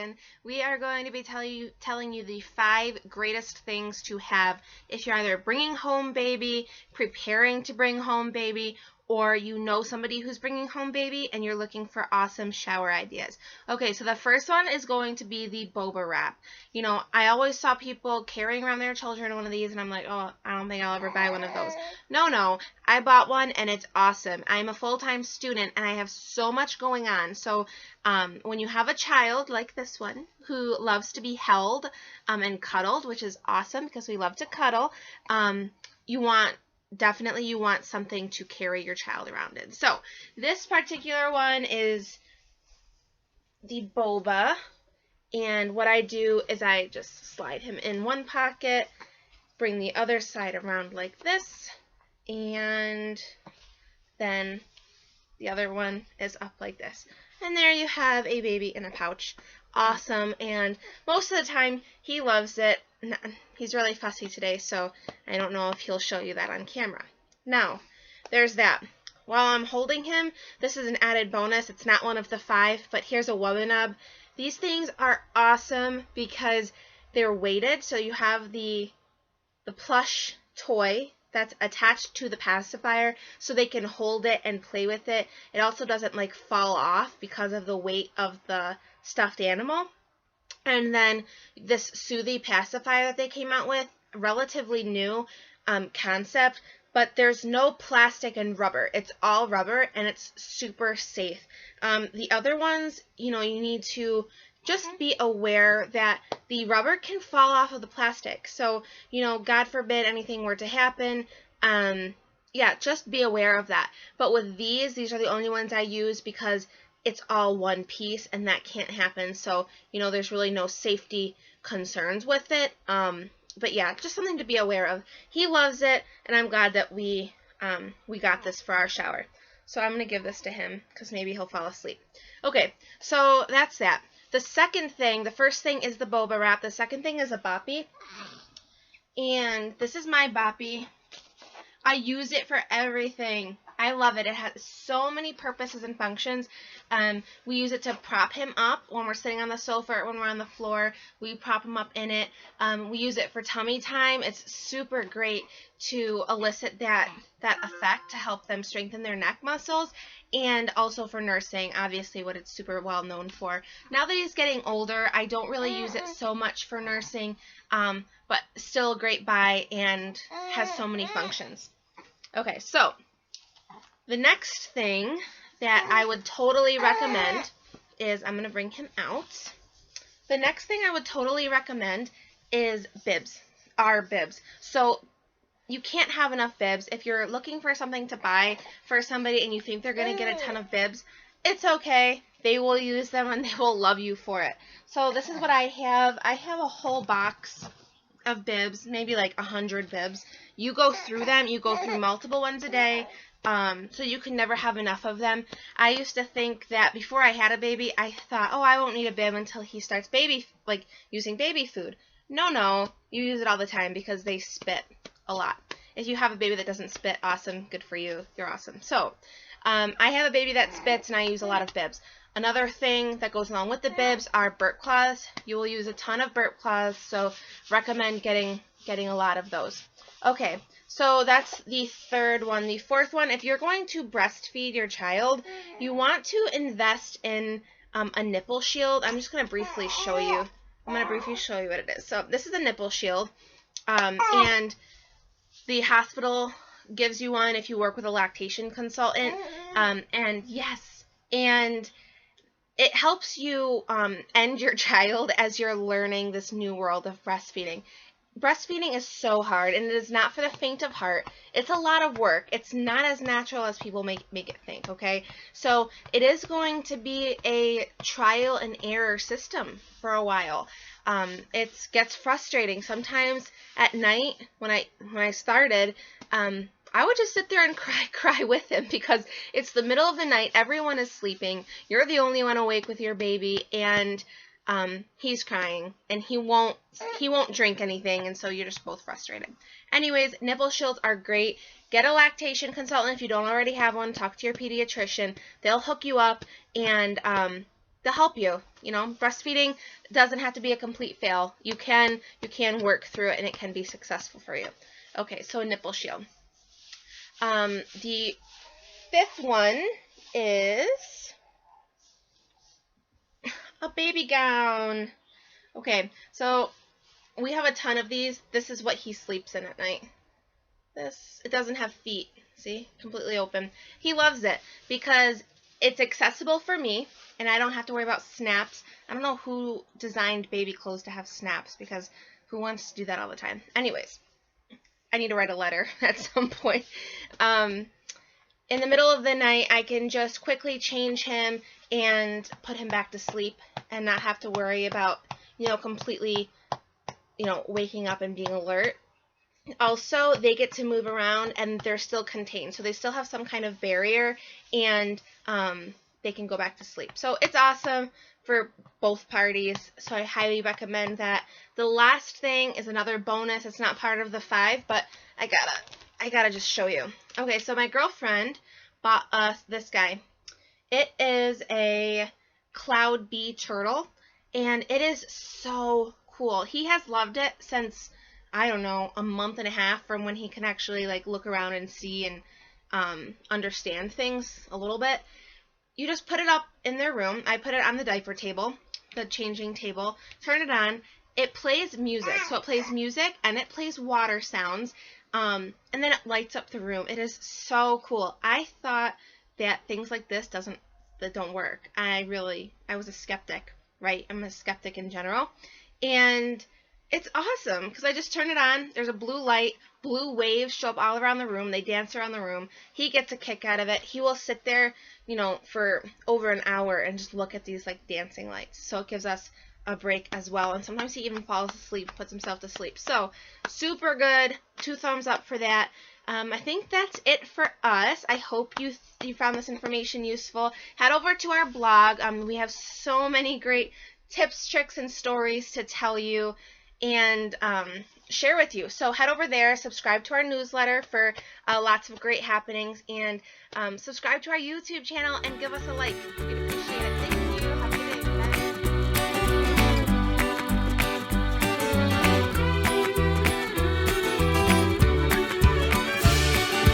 again. We are going to be telling you the 5 greatest things to have if you're either bringing home baby, preparing to bring home baby, or you know somebody who's bringing home baby and you're looking for awesome shower ideas. Okay, so the first one is going to be the boba wrap. You know, I always saw people carrying around their children one of these, and I'm like, oh, I don't think I'll ever buy one of those. No, I bought one and it's awesome. I'm a full-time student and I have so much going on. So when you have a child like this one who loves to be held and cuddled, which is awesome because we love to cuddle, you want something to carry your child around in. So this particular one is the boba, and what I do is I just slide him in one pocket, bring the other side around like this, and then the other one is up like this. And there you have a baby in a pouch. Awesome, and most of the time he loves it. He's really fussy today, so I don't know if he'll show you that on camera. Now, there's that. While I'm holding him, this is an added bonus. It's not one of the 5, but here's a Wubbanub. These things are awesome because they're weighted, so you have the plush toy that's attached to the pacifier so they can hold it and play with it. It also doesn't like fall off because of the weight of the stuffed animal. And then this Soothy pacifier that they came out with, relatively new concept, but there's no plastic and rubber. It's all rubber and it's super safe. The other ones, you know, you need to just be aware that the rubber can fall off of the plastic. So, you know, God forbid anything were to happen, yeah, just be aware of that. But with these are the only ones I use because it's all one piece and that can't happen. So, you know, there's really no safety concerns with it. But yeah, just something to be aware of. He loves it, and I'm glad that we got this for our shower. So I'm going to give this to him because maybe he'll fall asleep. Okay, so that's that. The second thing, the first thing is the boba wrap. The second thing is a boppy. And this is my boppy. I use it for everything. I love it. It has so many purposes and functions. We use it to prop him up when we're sitting on the sofa or when we're on the floor. We prop him up in it. We use it for tummy time. It's super great to elicit that effect to help them strengthen their neck muscles, and also for nursing, obviously what it's super well known for. Now that he's getting older, I don't really use it so much for nursing, but still a great buy and has so many functions. Okay, so the next thing that I would totally recommend is, I'm going to bring him out. The next thing I would totally recommend is bibs, our bibs. So you can't have enough bibs. If you're looking for something to buy for somebody and you think they're going to get a ton of bibs, it's okay. They will use them and they will love you for it. So this is what I have. I have a whole box of bibs, maybe like 100 bibs. You go through them. You go through multiple ones a day. So you can never have enough of them. I used to think that before I had a baby, I thought, oh, I won't need a bib until he starts using baby food. No, you use it all the time because they spit a lot. If you have a baby that doesn't spit, awesome, good for you, you're awesome. So, I have a baby that spits and I use a lot of bibs. Another thing that goes along with the bibs are burp cloths. You will use a ton of burp cloths, so recommend getting a lot of those. Okay, so that's the third one. The fourth one, if you're going to breastfeed your child, you want to invest in a nipple shield. I'm just going to briefly show you. what it is. So this is a nipple shield, and the hospital gives you one if you work with a lactation consultant, and it helps you end your child as you're learning this new world of breastfeeding. Breastfeeding is so hard, and it is not for the faint of heart. It's a lot of work. It's not as natural as people make it think, okay? So it is going to be a trial and error system for a while. It gets frustrating. Sometimes at night when I started, I would just sit there and cry with him because it's the middle of the night, everyone is sleeping, you're the only one awake with your baby, and he's crying, and he won't drink anything, and so you're just both frustrated. Anyways, nipple shields are great. Get a lactation consultant if you don't already have one. Talk to your pediatrician. They'll hook you up, and they'll help you. You know, breastfeeding doesn't have to be a complete fail. You can work through it, and it can be successful for you. Okay, so a nipple shield. The fifth one is a baby gown. Okay, so we have a ton of these. This is what he sleeps in at night. It doesn't have feet. See? Completely open. He loves it because it's accessible for me, and I don't have to worry about snaps. I don't know who designed baby clothes to have snaps, because who wants to do that all the time? Anyways, I need to write a letter at some point. In the middle of the night, I can just quickly change him and put him back to sleep and not have to worry about, completely, waking up and being alert. Also, they get to move around and they're still contained. So they still have some kind of barrier, and they can go back to sleep. So it's awesome for both parties. So I highly recommend that. The last thing is another bonus. It's not part of the 5, but I gotta just show you. Okay, so my girlfriend bought us this guy. It is a cloud bee turtle, and it is so cool. He has loved it since, I don't know, a month and a half, from when he can actually look around and see and understand things a little bit. You just put it up in their room. I put it on the diaper table, the changing table, turn it on. It plays music. So it plays music and it plays water sounds. And then it lights up the room. It is so cool. I thought that things like this don't work. I was a skeptic, right? I'm a skeptic in general. And it's awesome because I just turn it on. There's a blue light. Blue waves show up all around the room. They dance around the room. He gets a kick out of it. He will sit there, for over an hour and just look at these dancing lights. So it gives us a break as well. And sometimes he even falls asleep, puts himself to sleep. So super good. 2 thumbs up for that. I think that's it for us. I hope you found this information useful. Head over to our blog. We have so many great tips, tricks, and stories to tell you and share with you. So head over there, subscribe to our newsletter for lots of great happenings, and subscribe to our YouTube channel and give us a like. We'd appreciate it. Thank you.